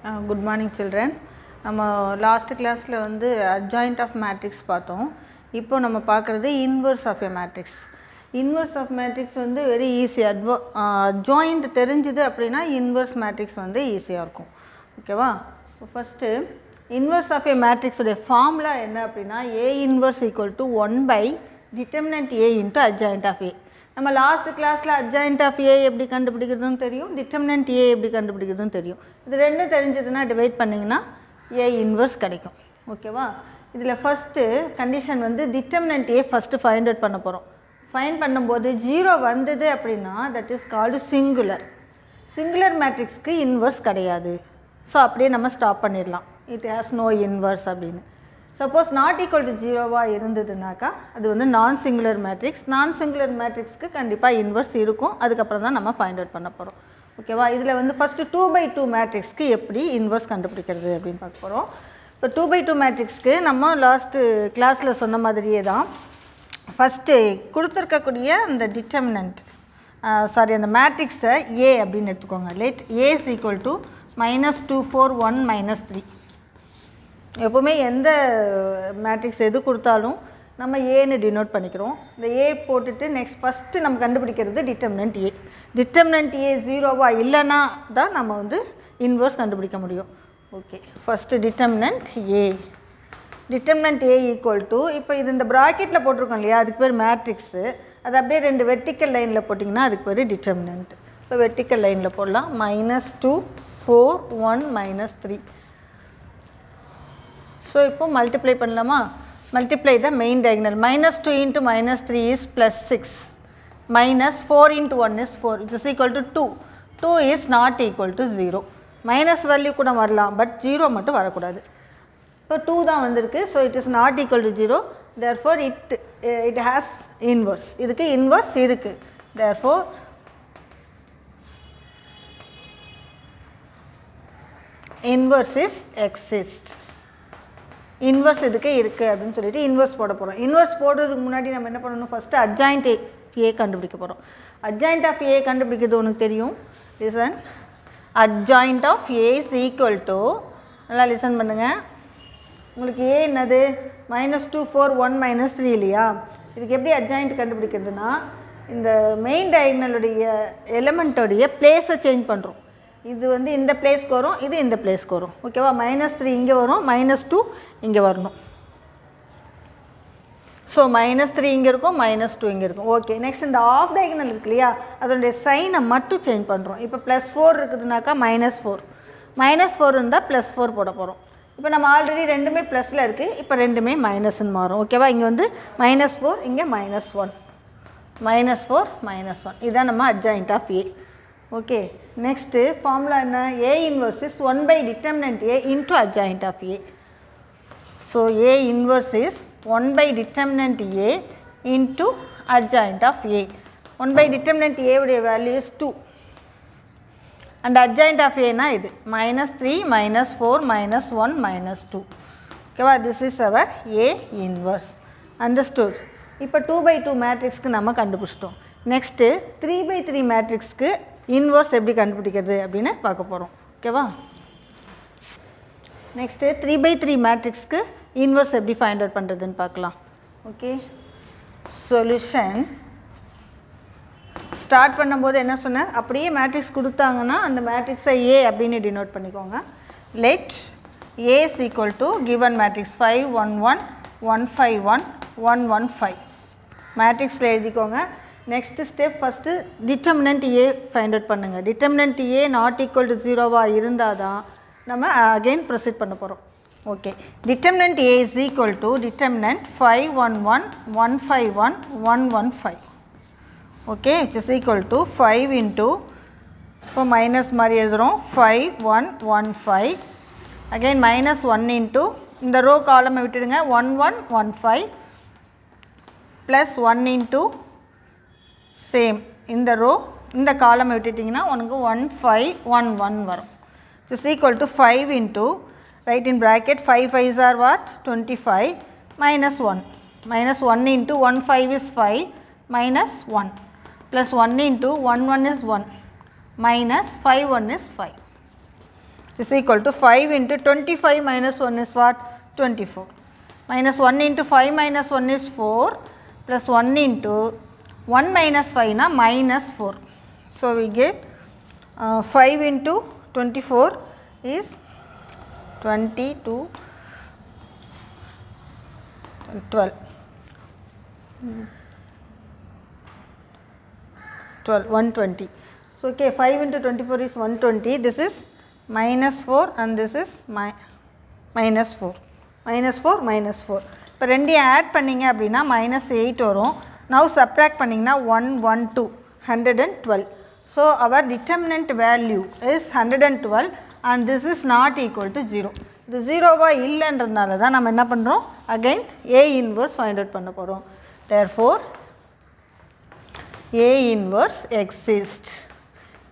Good morning children. நம்ம last கிளாஸில் வந்து அட்ஜாயிண்ட் ஆஃப் மேட்ரிக்ஸ் பார்த்தோம். இப்போ நம்ம பார்க்குறது inverse of a matrix. Inverse of matrix வந்து வெரி ஈஸி. அட்ஜாயிண்ட் தெரிஞ்சுது அப்படின்னா இன்வர்ஸ் மேட்ரிக்ஸ் வந்து ஈஸியாக இருக்கும். ஓகேவா? ஃபஸ்ட்டு இன்வர்ஸ் ஆஃப் எ மேட்ரிக்ஸுடைய ஃபார்முலா என்ன அப்படின்னா A inverse equal to 1 determinant A into adjoint of A. நம்ம லாஸ்ட் கிளாஸில் அட்ஜாயிண்ட் ஆஃப் ஏ எப்படி கண்டுபிடிக்கிறதுன்னு தெரியும், டிட்டர்மினன்ட் ஏ எப்படி கண்டுபிடிக்கிறதுன்னு தெரியும். இது ரெண்டும் தெரிஞ்சதுன்னா டிவைட் பண்ணிங்கன்னா ஏ இன்வர்ஸ் கிடைக்கும். ஓகேவா? இதில் ஃபஸ்ட்டு கண்டிஷன் வந்து டிட்டர்மினன்ட் ஏ ஃபஸ்ட்டு ஃபைண்ட் அவுட் பண்ண போகிறோம். ஃபைண்ட் பண்ணும்போது 0 வந்தது அப்படின்னா that is called singular. Singular மேட்ரிக்ஸ்க்கு inverse கிடையாது. ஸோ அப்படியே நம்ம ஸ்டாப் பண்ணிடலாம். இட் ஹேஸ் நோ இன்வர்ஸ் அப்படின்னு. சப்போஸ் நாட் ஈக்குவல் டு 0வாக இருந்ததுனாக்கா அது வந்து நான் சிங்குலர் மேட்ரிக்ஸ். நான் சிங்குலர் மேட்ரிக்ஸ்க்கு கண்டிப்பாக இன்வர்ஸ் இருக்கும். அதுக்கப்புறம் தான் நம்ம ஃபைண்ட் அவுட் பண்ண போகிறோம். ஓகேவா? இதில் வந்து ஃபஸ்ட்டு 2/2 மேட்ரிக்ஸ்க்கு எப்படி இன்வர்ஸ் கண்டுபிடிக்கிறது அப்படின்னு பார்க்க போகிறோம். இப்போ 2/2 மேட்ரிக்ஸ்க்கு நம்ம லாஸ்ட்டு கிளாஸில் சொன்ன மாதிரியே தான் ஃபஸ்ட்டு கொடுத்துருக்கக்கூடிய அந்த டிட்டர்மினன்ட் அந்த மேட்ரிக்ஸை ஏ அப்படின்னு எடுத்துக்கோங்க. Let A is equal to -2 4 1 -3. எப்போவுமே எந்த மேட்ரிக்ஸ் எது கொடுத்தாலும் நம்ம ஏன்னு டினோட் பண்ணிக்கிறோம். இந்த ஏ போட்டுட்டு நெக்ஸ்ட் ஃபஸ்ட்டு நம்ம கண்டுபிடிக்கிறது டிட்டர்மினன்ட் ஏ. டிட்டர்மினன்ட் ஏ 0வாக இல்லைன்னா தான் நம்ம வந்து இன்வர்ஸ் கண்டுபிடிக்க முடியும். Okay, first determinant A. Determinant A equal to, இப்போ இது இந்த ப்ராக்கெட்டில் போட்டிருக்கோம் இல்லையா, அதுக்கு பேர் மேட்ரிக்ஸு. அது அப்படியே 2 வெர்டிக்கல் லைனில் போட்டிங்கன்னா அதுக்கு பேர் டிட்டர்மினன்ட். இப்போ வெர்டிக்கல் லைனில் போடலாம். -2 4 1 -3. ஸோ இப்போ மல்டிப்ளை பண்ணலாமா? Multiply the main diagonal. -2 × -3 is +6. -4 × 1 is 4. It is equal to 2. 2 is not equal to 0. Minus value கூட வரலாம், பட் 0 மட்டும் வரக்கூடாது. இப்போ 2 தான் வந்திருக்கு. So it is not equal to 0. Therefore it has inverse. இதுக்கு இன்வர்ஸ் இருக்குது. Therefore inverse is exist. Inverse இதுக்கு இருக்குது அப்படின்னு சொல்லிட்டு இன்வர்ஸ் போட போகிறோம். இன்வர்ஸ் போடுறதுக்கு முன்னாடி நம்ம என்ன பண்ணணும், ஃபஸ்ட்டு அட்ஜாயிண்ட் ஏ கண்டுபிடிக்க போகிறோம். அட்ஜாயிண்ட் ஆஃப் ஏ கண்டுபிடிக்கிறது உனக்கு தெரியும். Listen, adjoint of A is equal to, நல்லா லிசன் பண்ணுங்கள். உங்களுக்கு ஏ என்னது -2 4 1 -3 இல்லையா? இதுக்கு எப்படி அட்ஜாயிண்ட் கண்டுபிடிக்கிறதுனா இந்த மெயின் டயகனலுடைய எலிமெண்ட்டோடைய பிளேஸை சேஞ்ச் பண்ணுறோம். இது வந்து இந்த பிளேஸ்க்கு வரும், இது இந்த பிளேஸ்க்கு வரும். ஓகேவா? -3 இங்கே வரும், -2 இங்கே வரணும். ஸோ -3 இங்கே இருக்கும், -2 இங்கே இருக்கும். ஓகே, நெக்ஸ்ட் இந்த ஆஃப் டயகனல் இருக்கு இல்லையா, அதனுடைய சைனை மட்டும் சேஞ்ச் பண்ணுறோம். இப்போ +4 இருக்குதுனாக்கா -4, -4 இருந்தால் +4 போட போகிறோம். இப்போ நம்ம ஆல்ரெடி ரெண்டுமே ப்ளஸில் இருக்குது, இப்போ ரெண்டுமே மைனஸ்ன்னு மாறும். ஓகேவா? இங்கே வந்து -4, இங்கே -1, -4 -1. இதுதான் நம்ம adjoint of A. Okay, next formula என்ன? A inverse is 1 determinant A into adjoint of A. So A inverse is 1 determinant A into adjoint of A. 1 determinant A உடைய value is 2 and adjoint of ஏனா இது -3 -4 -1 -2. ஓகேவா? This is our A inverse. Understood? இப்போ 2/2 மேட்ரிக்ஸ்க்கு நம்ம கண்டுபிடிச்சிட்டோம். Next 3/3 மேட்ரிக்ஸ்க்கு inverse எப்படி கண்டுபிடிக்கிறது அப்படின்னு பார்க்க போகிறோம். ஓகேவா? நெக்ஸ்ட்டு 3/3 மேட்ரிக்ஸ்க்கு இன்வர்ஸ் எப்படி ஃபைண்ட் அவுட் பண்ணுறதுன்னு பார்க்கலாம். Okay, solution. ஸ்டார்ட் பண்ணும்போது என்ன சொன்னேன், அப்படியே மேட்ரிக்ஸ் கொடுத்தாங்கன்னா அந்த மேட்ரிக்ஸை ஏ அப்படின்னு டினோட் பண்ணிக்கோங்க. Let A is equal to given matrix 5 1 1 1 5 1 1 1 5 மேட்ரிக்ஸில் எழுதிக்கோங்க. Next step, first determinant A find out பண்ணுங்கள். Determinant A not equal to 0வாக இருந்தால் தான் நம்ம அகெயின் ப்ரொசீட் பண்ண போகிறோம். Okay, determinant A is equal to determinant 5 1 1 1 5 1 1 1 5. Okay, which is equal to 5 into, இப்போ மைனஸ் மாதிரி எழுதுகிறோம், 5 1 1 5. அகெயின் -1 இன்ட்டு இந்த ரோ காலமை விட்டுடுங்க, 1 1 1 5 ப்ளஸ் 1 இன்ட்டு சேம் இந்த ரோ இந்த காலமை விட்டுட்டிங்கன்னா உனக்கு 1 5 1 1 வரும். It's equal to 5 into, right in bracket, 5 5s are what 25 -1 -1 into 1 5 is 5 -1 plus 1 into 1 1 is 1 -5 1 is 5. is equal to 5 into 25 minus 1 is what? 24. Minus 1 into 5 minus 1 is 4 plus 1 into 1 minus 5 na minus 4. So, we get 5 into 24 is 22, 12. 120. So, okay, 5 into 24 is 120. This is minus 4 and this is minus 4. Minus 4, minus 4. இப்போ ரெண்டையும் add பண்ணிங்க அப்படின்னா minus 8 வரும். Now subtract பண்ணிங்கன்னா 112, 112. So, our determinant value is 112 and this is not equal to 0. இது 0வா இல்லைன்றதுனால தான் நம்ம என்ன பண்ணுறோம்? Again A inverse find out பண்ண போகிறோம். Therefore, A inverse exists.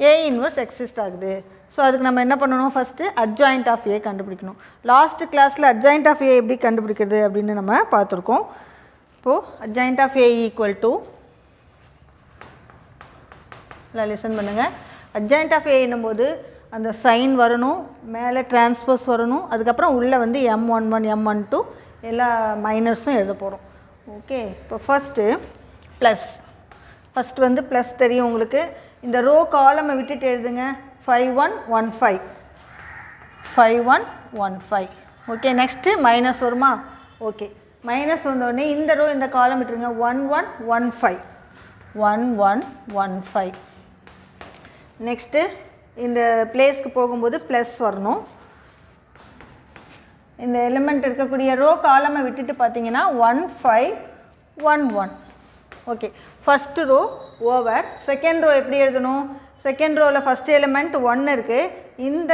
A inverse exists ஆகுது. ஸோ அதுக்கு நம்ம என்ன பண்ணணும்? ஃபஸ்ட்டு அட்ஜாயிண்ட் ஆஃப் ஏ கண்டுபிடிக்கணும். லாஸ்ட் கிளாஸில் அட்ஜாயிண்ட் ஆஃப் ஏ எப்படி கண்டுபிடிக்கிறது அப்படின்னு நம்ம பார்த்துருக்கோம். இப்போது adjoint of A equal to, இல்லை லிசன் பண்ணுங்கள், அட்ஜாயிண்ட் ஆஃப் ஏ என்னும்போது அந்த சைன் வரணும், மேலே டிரான்ஸ்போஸ் வரணும், அதுக்கப்புறம் உள்ளே வந்து M11 M12 எல்லா மைனர்ஸும் எழுத போகிறோம். ஓகே, இப்போ ஃபஸ்ட்டு ப்ளஸ், ஃபஸ்ட்டு வந்து ப்ளஸ் தெரியும் உங்களுக்கு. இந்த ரோ காலமை விட்டுட்டு எழுதுங்க. 5115, 5115. ஓகே, நெக்ஸ்ட்டு மைனஸ் வருமா? ஓகே, மைனஸ் வந்தோடனே இந்த ரோ இந்த காலம் விட்டுருங்க. 1115, 1115. நெக்ஸ்ட்டு இந்த பிளேஸ்க்கு போகும்போது ப்ளஸ் வரணும். இந்த எலிமெண்ட் இருக்கக்கூடிய ரோ காலமை விட்டுட்டு பார்த்தீங்கன்னா 1511. Okay, first row over. Second row எப்படி எழுதணும்? செகண்ட் ரோவில் ஃபஸ்ட் எலிமெண்ட் 1 இருக்குது. இந்த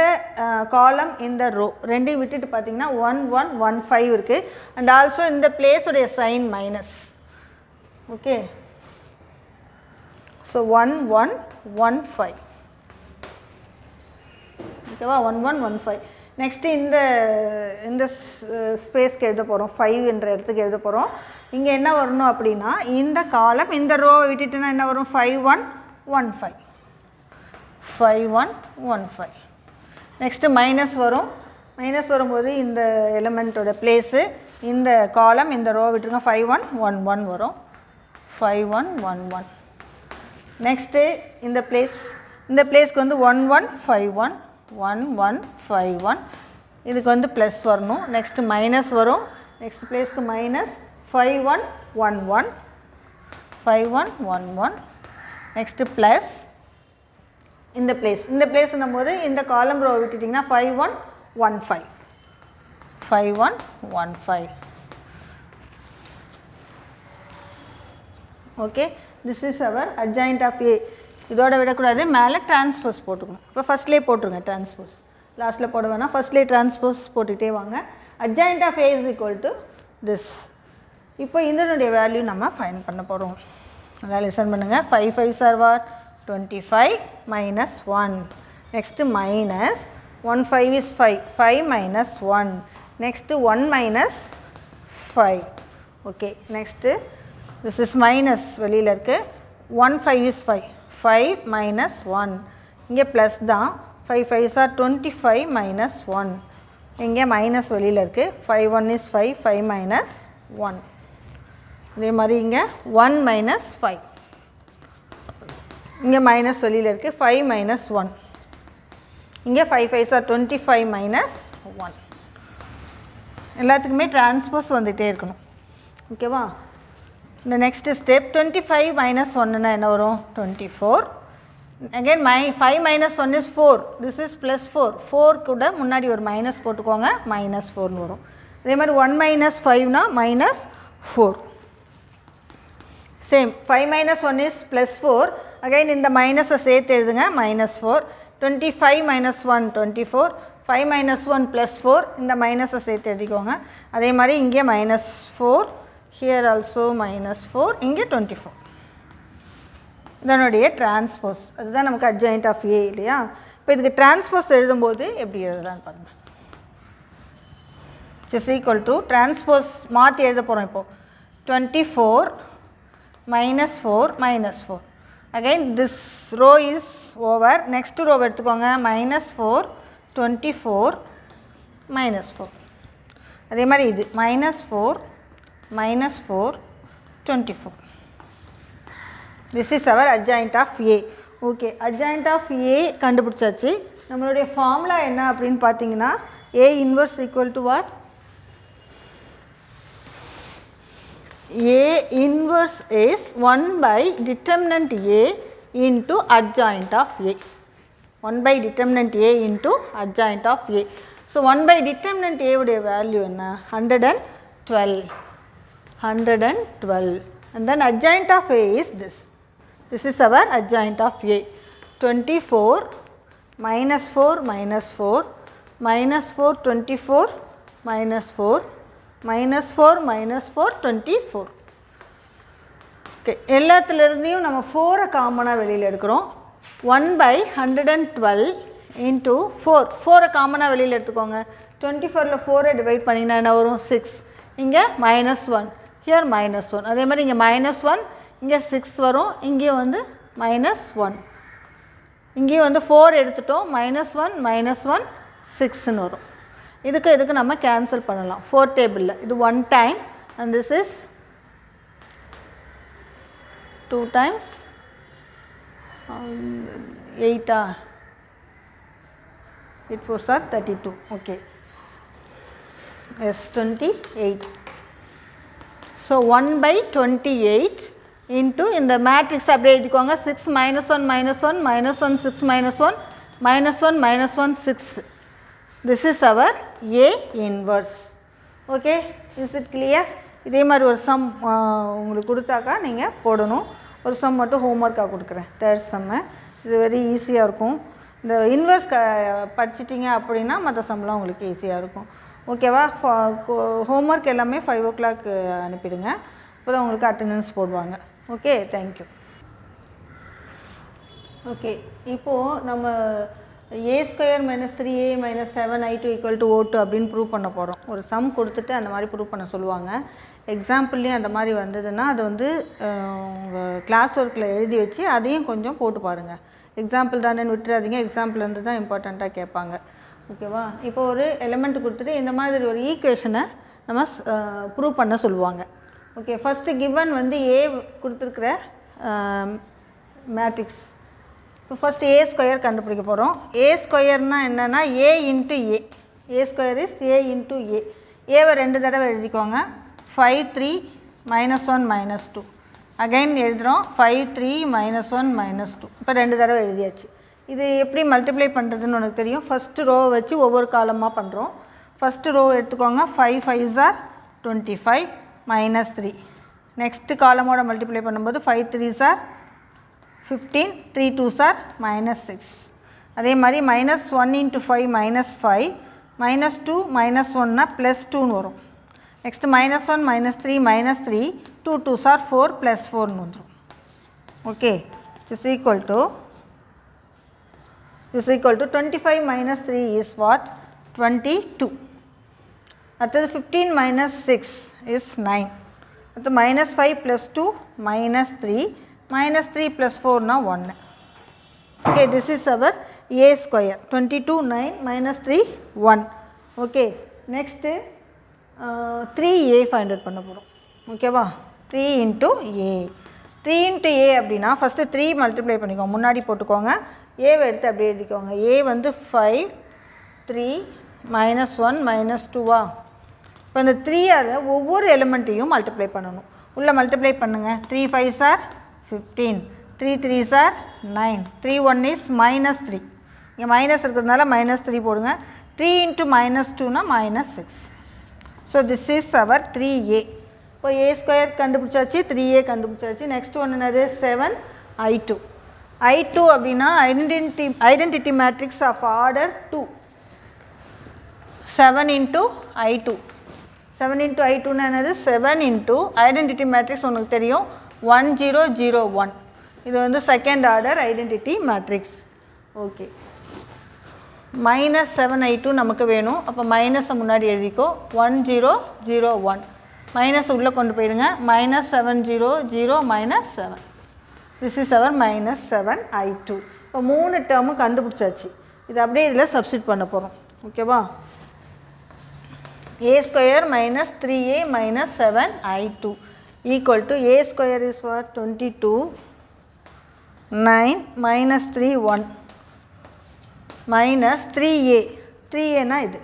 காலம் இந்த ரோ ரெண்டையும் விட்டுட்டு பார்த்தீங்கன்னா 1115 இருக்குது. அண்ட் ஆல்சோ இந்த பிளேஸுடைய சைன் மைனஸ். Okay, so 1115. ஓகேவா? 1115. நெக்ஸ்ட்டு இந்த ஸ்பேஸ்க்கு எழுத போகிறோம். 5 என்ற இடத்துக்கு எழுத போகிறோம். இங்கே என்ன வரணும் அப்படின்னா இந்த காலம் இந்த ரோவை விட்டுட்டுனா என்ன வரும்? 5115, 5115. நெக்ஸ்ட்டு மைனஸ் வரும். மைனஸ் வரும்போது இந்த எலிமெண்ட்டோட பிளேஸு இந்த காலம் இந்த ரோ விட்டுருங்க. 5111 வரும். 5111. நெக்ஸ்ட்டு இந்த பிளேஸ்க்கு வந்து 1151, 1151. இதுக்கு வந்து ப்ளஸ் வரணும். நெக்ஸ்ட்டு மைனஸ் வரும். நெக்ஸ்ட் பிளேஸ்க்கு மைனஸ் 5111, 5111. நெக்ஸ்ட்டு ப்ளஸ் இந்த பிளேஸ்ன்னும் போது இந்த காலம் ரோ விட்டுட்டிங்கன்னா 5115, 5115. Okay, this is our adjoint of A. இதோட விடக்கூடாது, மேலே டிரான்ஸ்போஸ் போட்டுக்கணும். இப்போ ஃபஸ்ட்லேயே போட்டுருங்க டிரான்ஸ்போஸ், லாஸ்ட்டில் போட வேணாம். ஃபஸ்ட்லேயே டிரான்ஸ்போஸ் போட்டுகிட்டே வாங்க. Adjoint of A is equal to this. இப்போ இதனுடைய வேல்யூ நம்ம ஃபைண்ட் பண்ண போகிறோம். அதான் லிசன் பண்ணுங்கள். 5 5s are what? 25 minus 1. Next minus 1 5 is 5. 5 minus 1. Next 1 minus 5. Okay. Next this is minus வெளியில் இருக்கு. 1 5 is 5. 5 minus 1. இங்கே plus தான். 5 5s are 25 minus 1. இங்கே minus வெளியில் இருக்கு. 5 1 is 5. 5 minus 1. இதே மாதிரி இங்கே 1 minus 5. இங்கே மைனஸ் வெளியில் இருக்குது. 5 minus 1. இங்கே 5 5s are 25 minus 1. எல்லாத்துக்குமே டிரான்ஸ்போஸ் வந்துகிட்டே இருக்கணும். ஓகேவா? இந்த நெக்ஸ்ட் ஸ்டெப் 25 minus 1னா என்ன வரும்? 24. Again 5 minus 1 is 4. This is plus 4. 4 கூட முன்னாடி ஒரு மைனஸ் போட்டுக்கோங்க. மைனஸ் 4னு வரும். அதே மாதிரி 1 minus 5னா minus 4. Same 5 minus 1 is plus 4. Again இந்த மைனஸை சேர்த்து எழுதுங்க. மைனஸ் 4. 25 minus 1 24. 5 minus 1 plus 4. இந்த மைனஸை சேர்த்து எழுதிக்கோங்க. அதே மாதிரி இங்கே minus 4. Here also minus 4. இங்கே 24. இதனுடைய டிரான்ஸ்போஸ் அதுதான் நமக்கு அட்ஜாயிண்ட் ஆஃப் ஏ இல்லையா? இப்போ இதுக்கு டிரான்ஸ்போஸ் எழுதும்போது எப்படி எழுதலான்னு பாருங்கள். இஸ் ஈக்குவல் டு டிரான்ஸ்போஸ் மாற்றி எழுத போகிறோம். இப்போது 24 minus 4 minus 4. Again this row is over. Next row எடுத்துக்கோங்க. minus 4 24 minus 4. அதே மாதிரி இது minus 4 minus 4 24. This is our adjoint of A. Okay, adjoint of A கண்டுபிடிச்சாச்சு. நம்மளுடைய ஃபார்முலா என்ன அப்படின்னு பார்த்தீங்கன்னா A inverse equal to what? A inverse is 1 by determinant A into adjoint of A. 1 by determinant A into adjoint of A. So 1 by determinant A உடைய value என்ன? 112. 112. And then adjoint of A is this. This is our adjoint of A. 24 minus 4 minus 4 minus 4 24 minus 4 minus 4 minus 4 24. Okay, எல்லாத்துலேருந்தையும் நம்ம 4 காமனாக வெளியில் எடுக்கிறோம். 1 by 112 into 4. 4 காமனாக வெளியில் எடுத்துக்கோங்க. 24ல் 4 divide பண்ணிங்கன்னா என்ன வரும்? 6. இங்கே -1. ஹியர் -1. அதே மாதிரி இங்கே -1, இங்கே 6 வரும். இங்கே வந்து -1. இங்கேயும் வந்து 4 எடுத்துட்டோம். -1 -1 6ன்னு வரும். இதுக்கு நம்ம கேன்சல் பண்ணலாம் 4 டேபிளில். இது 1 time and this is 2 times 8 8 4s are 32. Okay, yes 28. So 1 by 28 into இந்த மேட்ரிக்ஸ் அப்படியே எழுதிக்கோங்க. 6 -1 -1 -1 6 -1 -1 -1 6. This is our A inverse. Okay, is it clear? இதே மாதிரி ஒரு சம் உங்களுக்கு கொடுத்தாக்கா நீங்கள் போடணும். ஒரு சம் மட்டும் ஹோம்ஒர்க்காக கொடுக்குறேன். தேர்ட் சம்மு இது வெரி ஈஸியாக இருக்கும். இந்த இன்வெர்ஸ் படிச்சிட்டிங்க அப்படின்னா மற்ற சம்லாம் உங்களுக்கு ஈஸியாக இருக்கும். ஓகேவா? ஹோம்ஒர்க் எல்லாமே 5 o'clock அனுப்பிடுங்க. அப்போ தான் உங்களுக்கு அட்டெண்டன்ஸ் போடுவாங்க. Okay, thank you. ஓகே, இப்போது நம்ம a square minus 3a minus 7i2 equal to O2 அப்படின்னு ப்ரூவ் பண்ண போகிறோம். ஒரு சம் கொடுத்துட்டு அந்த மாதிரி ப்ரூவ் பண்ண சொல்லுவாங்க. எக்ஸாம்பிள்லேயும் அந்த மாதிரி வந்ததுன்னா அது வந்து உங்கள் கிளாஸ் ஒர்க்கில் எழுதி வச்சு அதையும் கொஞ்சம் போட்டு பாருங்கள். எக்ஸாம்பிள் தானேன்னு விட்டுறாதீங்க. எக்ஸாம்பிள் வந்து தான் இம்பார்ட்டண்ட்டாக கேட்பாங்க. ஓகேவா? இப்போ ஒரு எலிமெண்ட் கொடுத்துட்டு இந்த மாதிரி ஒரு ஈக்குவேஷனை நம்ம ப்ரூவ் பண்ண சொல்லுவாங்க. ஓகே, ஃபஸ்ட்டு கிவன் வந்து A கொடுத்துருக்குற மேட்ரிக்ஸ். இப்போ ஃபஸ்ட்டு A ஸ்கொயர் கண்டுபிடிக்க போகிறோம். A ஸ்கொயர்னால் என்னென்னா A into A. A square is A into A. ஏவை 2 தடவை எழுதிக்கோங்க. 5 3 -1 -2. அகைன் எழுதுகிறோம் 5 3 -1 -2. இப்போ 2 தடவை எழுதியாச்சு. இது எப்படி மல்டிப்ளை பண்ணுறதுன்னு உனக்கு தெரியும். ஃபஸ்ட்டு ரோ வச்சு ஒவ்வொரு காலமாக பண்ணுறோம். ஃபஸ்ட்டு ரோ எடுத்துக்கோங்க. 5 5s are 25 -3. நெக்ஸ்ட்டு காலமோட மல்டிப்ளை பண்ணும்போது 5 3s are 15 3 2s are -6. அதே மாதிரி -1 into 5 -5 -2 -1னா +2ன்னு வரும். நெக்ஸ்ட்டு -1 -3 -3 2 2s are 4 +4ன்னு வந்துடும். Okay, is equal to 25 minus 3 is what? 22. அடுத்தது 15 minus 6 is 9. அடுத்து -5 + 2 -3 -3 + 4 na 1. Okay, this is our A square. 22 9 -3 1. Okay, next 3A find out பண்ண போகிறோம். ஓகேவா? 3 into A. 3 into A அப்படின்னா ஃபஸ்ட்டு 3 மல்டிப்ளை பண்ணிக்கோங்க. முன்னாடி போட்டுக்கோங்க. ஏவை எடுத்து அப்படியே எழுதிக்கோங்க. A வந்து 5 3 -1 -2வா? இப்போ இந்த 3ஆல் ஒவ்வொரு எலிமெண்ட்டையும் மல்டிப்ளை பண்ணணும். உள்ளே மல்டிப்ளை பண்ணுங்கள். 3 5s are 15 3 3s are 9 3 1 is -3. இங்கே மைனஸ் இருக்கிறதுனால -3 போடுங்க. 3 into -2னா -6. So this is our 3A. இப்போ A ஸ்கொயர் கண்டுபிடிச்சாச்சு, 3A கண்டுபிடிச்சாச்சு. நெக்ஸ்ட் ஒன்று என்னது? 7i2. I2 அப்படின்னா identity matrix of order 2. 7 into I2. 7 into I2னா என்னது? 7 into ஐடென்டிட்டி மேட்ரிக்ஸ் உனக்கு தெரியும் 1 0 0 1. இது வந்து second order identity matrix. Okay, -7i2 நமக்கு வேணும். அப்போ மைனஸை முன்னாடி எழுதிக்கோ. 1 0 0 1 மைனஸ் உள்ளே கொண்டு போயிடுங்க. -7 0 0 -7. This is our -7i2. இப்போ 3 டேர்மு கண்டுபிடிச்சாச்சு. இது அப்படியே இதில் சப்ஸ்டிட் பண்ண போகிறோம். ஓகேவா? a square minus 3a minus 7i2 equal to a square is what? 22, 9 minus 3 1 minus 3a, 3a na இது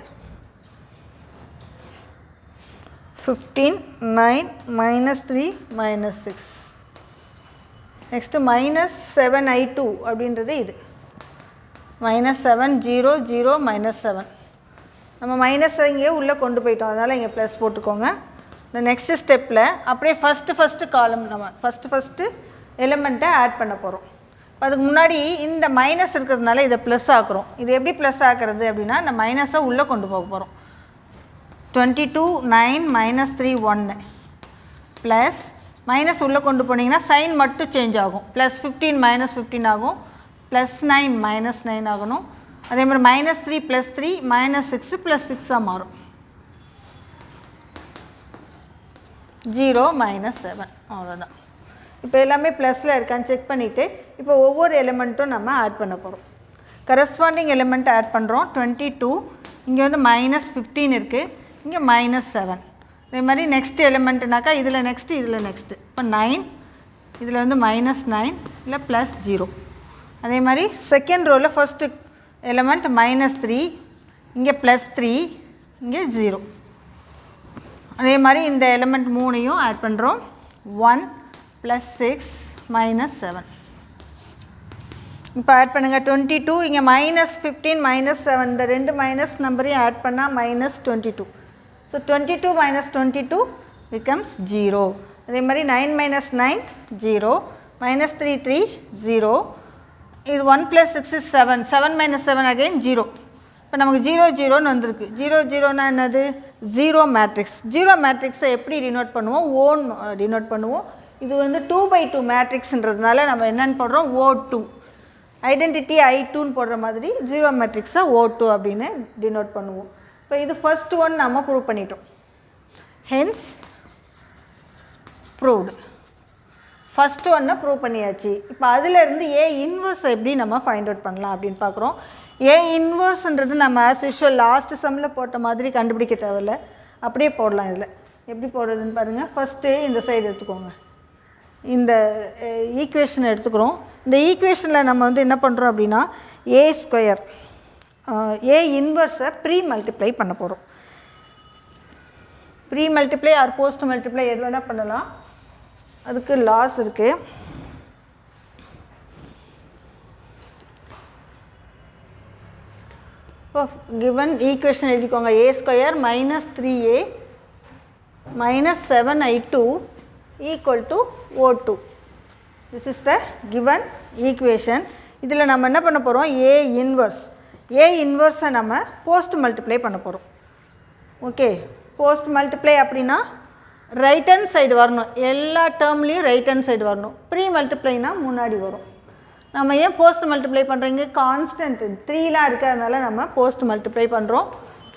15, 9 minus 3 minus 6. Next minus 7i2 அப்படின்றது இது minus 7 0 0 minus 7. நம்ம மைனஸ் இங்கே உள்ளே கொண்டு போயிட்டோம், அதனால் இங்கே ப்ளஸ் போட்டுக்கோங்க. இந்த நெக்ஸ்ட் ஸ்டெப்பில் அப்படியே ஃபஸ்ட்டு காலம் நம்ம ஃபஸ்ட்டு எலிமெண்ட்டை ஆட் பண்ண போகிறோம். இப்போ அதுக்கு முன்னாடி இந்த மைனஸ் இருக்கிறதுனால இதை ப்ளஸ் ஆக்குறோம். இது எப்படி ப்ளஸ் ஆக்குறது அப்படின்னா இந்த மைனஸை உள்ளே கொண்டு போக போகிறோம். 22 9 minus 3 1 ப்ளஸ் மைனஸ் உள்ளே கொண்டு போனீங்கன்னா சைன் மட்டும் சேஞ்ச் ஆகும். ப்ளஸ் 15 மைனஸ் 15 ஆகும், ப்ளஸ் 9 மைனஸ் 9 ஆகணும். அதே மாதிரி minus 3 plus 3 minus 6 plus 6 மாறும். 0 minus 7 அவ்வளோதான். இப்போ எல்லாமே ப்ளஸில் இருக்கான்னு செக் பண்ணிவிட்டு இப்போ ஒவ்வொரு எலிமெண்ட்டும் நம்ம ஆட் பண்ண போகிறோம். கரஸ்பாண்டிங் எலிமெண்ட் ஆட் பண்ணுறோம். 22 இங்கே வந்து minus 15 இருக்குது, இங்கே minus 7. அதே மாதிரி நெக்ஸ்ட் எலிமெண்ட்டுனாக்கா இதில் நெக்ஸ்ட்டு இதில் நெக்ஸ்ட்டு. இப்போ 9 இதில் வந்து minus 9 இல்லை ப்ளஸ் 0. அதே மாதிரி செகண்ட் ரோவில் ஃபஸ்ட்டு எலிமெண்ட் minus 3 இங்கே ப்ளஸ் 3 இங்கே 0. அதே மாதிரி இந்த எலிமெண்ட் மூணையும் ஆட் பண்ணுறோம். 1 ப்ளஸ் 6 minus 7. இப்போ ஆட் பண்ணுங்கள். 22 இங்கே minus 15 minus 7 இந்த ரெண்டு மைனஸ் நம்பரையும் ஆட் பண்ணால் minus 22. So 22 minus 22 becomes 0. அதே மாதிரி 9 minus 9 0 minus 3 3 0. இது 1 plus 6 is 7, 7 minus 7 again 0. இப்போ நமக்கு 0 0ன்னு வந்திருக்கு. 0 0னா என்னது? Zero matrix. ஜீரோ மேட்ரிக்ஸை எப்படி டினோட் பண்ணுவோம்? ஓன் டினோட் பண்ணுவோம். இது வந்து 2/2 மேட்ரிக்ஸ்ன்றதுனால நம்ம என்னென்னு போடுறோம்? O2. ஐடென்டிட்டி I2ன்னு போடுற மாதிரி ஜீரோ மேட்ரிக்ஸை O2 அப்படின்னு டினோட் பண்ணுவோம். இப்போ இது ஃபர்ஸ்ட் ஒன் நம்ம ப்ரூவ் பண்ணிட்டோம். Hence proved. ஃபஸ்ட்டு ஒன்றை ப்ரூவ் பண்ணியாச்சு. இப்போ அதிலேருந்து ஏ இன்வர்ஸ் எப்படி நம்ம ஃபைண்ட் அவுட் பண்ணலாம் அப்படின்னு பார்க்குறோம். ஏ இன்வர்ஸ்ன்றது நம்ம ஆஸ் யூஷுவல் லாஸ்ட் சம்மில் போட்ட மாதிரி கண்டுபிடிக்க தேவையில்லை, அப்படியே போடலாம். இதில் எப்படி போடுறதுன்னு பாருங்கள். ஃபஸ்ட்டு இந்த சைடு எடுத்துக்கோங்க. இந்த ஈக்குவேஷனை எடுத்துக்கிறோம். இந்த ஈக்குவேஷனில் நம்ம வந்து என்ன பண்ணுறோம் அப்படின்னா ஏ ஸ்கொயர் ஏ இன்வர்ஸை ப்ரீ மல்டிப்ளை பண்ண போகிறோம். Pre multiply or post multiply எது வேணால் பண்ணலாம், அதுக்கு லாஸ் இருக்குது. இப்போ கிவன் ஈக்குவேஷன் எழுதிக்கோங்க. A square minus 3a minus 7i2 equal to O2. This is the given equation. இதில் நம்ம என்ன பண்ண போகிறோம்? A inverse. ஏ இன்வர்ஸை நம்ம போஸ்ட் மல்டிப்ளை பண்ண போகிறோம். ஓகே, போஸ்ட் மல்டிப்ளை அப்படின்னா ரைட் ஹேண்ட் சைடு வரணும். எல்லா டேர்ம்லேயும் ரைட் ஹேண்ட் சைடு வரணும். ப்ரீ மல்டிப்ளைனா முன்னாடி வரும். நம்ம ஏன் போஸ்ட் மல்டிப்ளை பண்ணுறோம்? இங்கே கான்ஸ்டன்ட் 3லாம் இருக்குது, அதனால் நம்ம போஸ்ட் மல்டிப்ளை பண்ணுறோம்.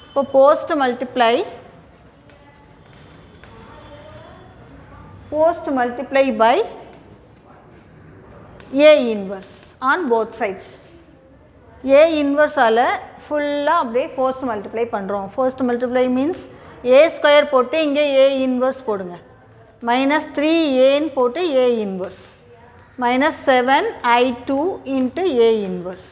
இப்போ post multiply by A inverse on both sides. A இன்வர்ஸால் ஃபுல்லாக அப்படியே போஸ்ட் மல்டிப்ளை பண்ணுறோம். Post multiply means A square போட்டு இங்கே ஏ இன்வர்ஸ் போடுங்க. மைனஸ் 3ஏன்னு போட்டு A inverse minus 7i2 into A inverse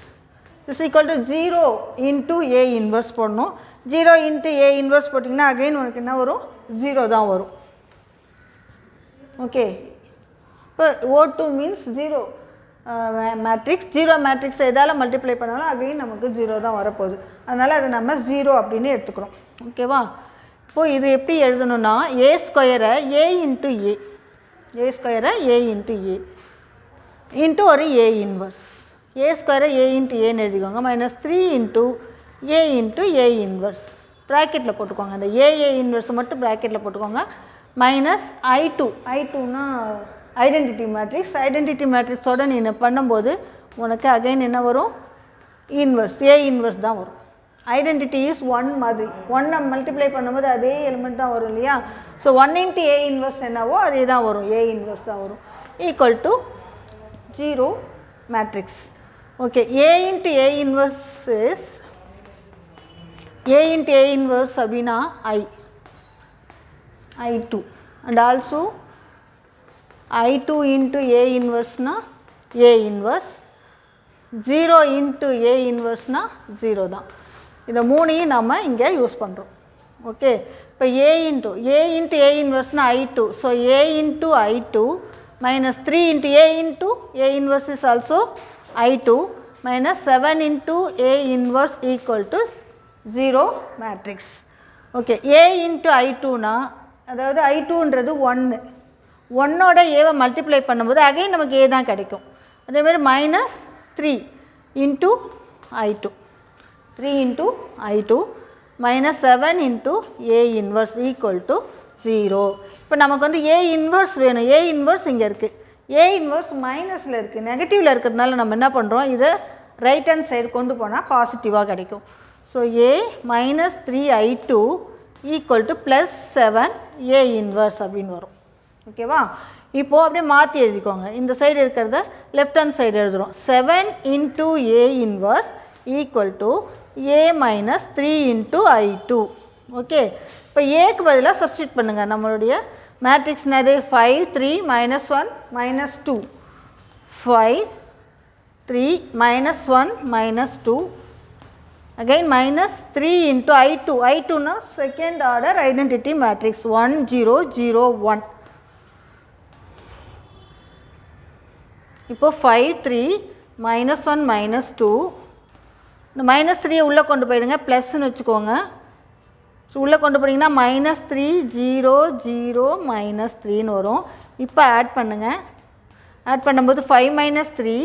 is equal to 0 into A inverse போடணும். 0 இன்ட்டு ஏ இன்வர்ஸ் போட்டிங்கன்னா அகைன் உனக்கு என்ன வரும்? 0 தான் வரும். ஓகே, இப்போ O2 மீன்ஸ் 0 மேட்ரிக்ஸ். 0 மேட்ரிக்ஸ் எதால் மல்டிப்ளை பண்ணாலும் அகைன் நமக்கு 0 தான் வரப்போகுது. அதனால் அதை நம்ம 0 அப்படின்னு எடுத்துக்கிறோம். ஓகேவா? இப்போது இது எப்படி எழுதணும்னா ஏ ஸ்கொயரை ஏ இன்ட்டு ஏ, ஏ ஸ்கொயரை ஏ இன்ட்டு ஏ இன்ட்டு ஒரு ஏ இன்வர்ஸ். ஏ ஸ்கொயரை ஏ இன்ட்டு ஏன்னு எழுதிக்கோங்க. Minus 3 into A into A inverse ப்ராக்கெட்டில் போட்டுக்கோங்க. அந்த ஏ இன்வர்ஸை மட்டும் ப்ராக்கெட்டில் போட்டுக்கோங்க. மைனஸ் I2னா ஐடென்டிட்டி மேட்ரிக்ஸ். ஐடென்டிட்டி மேட்ரிக்ஸோடு நீ பண்ணும்போது உனக்கு அகைன் என்ன வரும்? இன்வர்ஸ், ஏ இன்வர்ஸ் தான் வரும். ஐடென்டிட்டி இஸ் 1 மாதிரி. 1 மல்டிப்ளை பண்ணும்போது அதே எலிமெண்ட் தான் வரும் இல்லையா? ஸோ 1 இன்ட்டு ஏ இன்வர்ஸ் என்னவோ அதே தான் வரும், ஏ இன்வர்ஸ் தான் வரும். Equal to 0 matrix. Okay, A into A inverse is A into A inverse அப்படினா I2 and also I2 into A inverse na A inverse 0 into A inverse na 0 தான். இந்த மூணையும் நாம இங்கே யூஸ் பண்ணுறோம். ஓகே, இப்போ A into A inverse na I2. So A into I2 minus 3 into A inverse is also I2 minus 7 into A inverse equal to 0 matrix. Okay, A into I2 na அதாவது I2ன்றது 1 ஒன்னோட ஏவை multiply பண்ணும்போது again நமக்கு ஏ தான் கிடைக்கும். அதேமாதிரி minus 3 into I2 3 into I2 minus 7 into A inverse equal to 0. இப்போ நமக்கு வந்து ஏ இன்வர்ஸ் வேணும். ஏ இன்வர்ஸ் இங்கே இருக்குது. ஏ இன்வர்ஸ் மைனஸில் இருக்குது, நெகட்டிவில் இருக்கிறதுனால நம்ம என்ன பண்ணுறோம், இதை ரைட் ஹேண்ட் சைடு கொண்டு போனால் பாசிட்டிவாக கிடைக்கும். So A minus 3I2 equal to plus 7 A inverse அப்படின்னு வரும். ஓகேவா, இப்போது அப்படியே மாற்றி எழுதிக்கோங்க. இந்த சைடு இருக்கிறத லெஃப்ட் ஹேண்ட் சைடு எழுதுகிறோம். 7 into A inverse equal to A minus 3 into I2. Okay, இப்போ ஏக்கு பதிலாக சப்ஸ்டியூட் பண்ணுங்கள். நம்மளுடைய மேட்ரிக்ஸ் என்னது 5 3 minus 1 minus 2 5 3 minus 1 minus 2 again minus 3 into I2. I2 na second order identity matrix 1 0 0 1. இப்போ 5 3 minus 1 minus 2 இந்த minus 3 உள்ளே கொண்டு போயிடுங்க, ப்ளஸ்ன்னு வச்சுக்கோங்க. ஸோ உள்ளே கொண்டு போனீங்கன்னா மைனஸ் 3 0 0 மைனஸ் 3ன்னு வரும். இப்போ ஆட் பண்ணுங்கள். ஆட் பண்ணும்போது 5 minus 3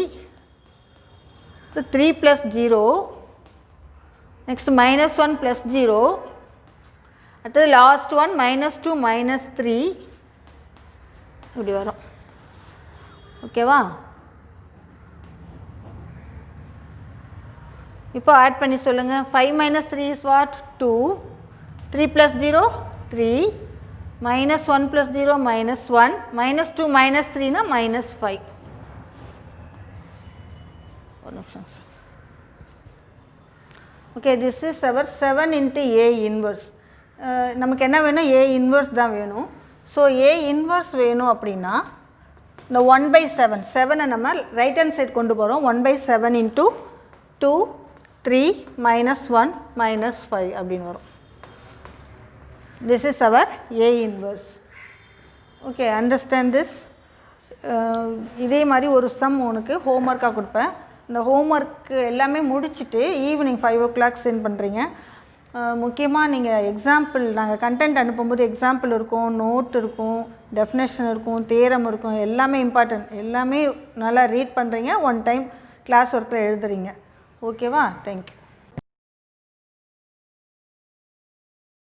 3 plus 0 next minus 1 plus 0 அடுத்தது லாஸ்ட் ஒன் மைனஸ் 2 மைனஸ் 3 இப்படி வரும். ஓகேவா, இப்போ ஆட் பண்ணி சொல்லுங்கள். 5 minus 3 is what 2 3 plus 0 3 minus 1 plus 0 minus 1 minus 2 minus 3னா மைனஸ் 5. ஒரு நிமிஷம் sir. Okay, this is our 7 into A inverse. நமக்கு என்ன வேணும், ஏ இன்வர்ஸ் தான் வேணும். ஸோ ஏ இன்வர்ஸ் வேணும் அப்படின்னா இந்த 1/7 7 நம்ம ரைட் ஹேண்ட் சைட் கொண்டு போகிறோம். 1/7 இன்ட்டு 2 3 minus 1 minus 5 அப்படின்னு வரும். This is our A inverse. Okay, understand this. இதே மாதிரி ஒரு சம் உனக்கு ஹோம்ஒர்க்காக கொடுப்பேன். இந்த ஹோம்ஒர்க் எல்லாமே முடிச்சுட்டு ஈவினிங் 5 o'clock சென்ட் பண்ணுறீங்க. முக்கியமாக நீங்கள் எக்ஸாம்பிள் நாங்கள் கண்டென்ட் அனுப்பும்போது எக்ஸாம்பிள் இருக்கும், நோட் இருக்கும், டெஃபினேஷன் இருக்கும், தேரம் இருக்கும், எல்லாமே இம்பார்ட்டன்ட். எல்லாமே நல்லா ரீட் பண்ணுறீங்க, ஒன் டைம் கிளாஸ் ஒர்க்கில் எழுதுறீங்க. ஓகேவா, தேங்க்யூ.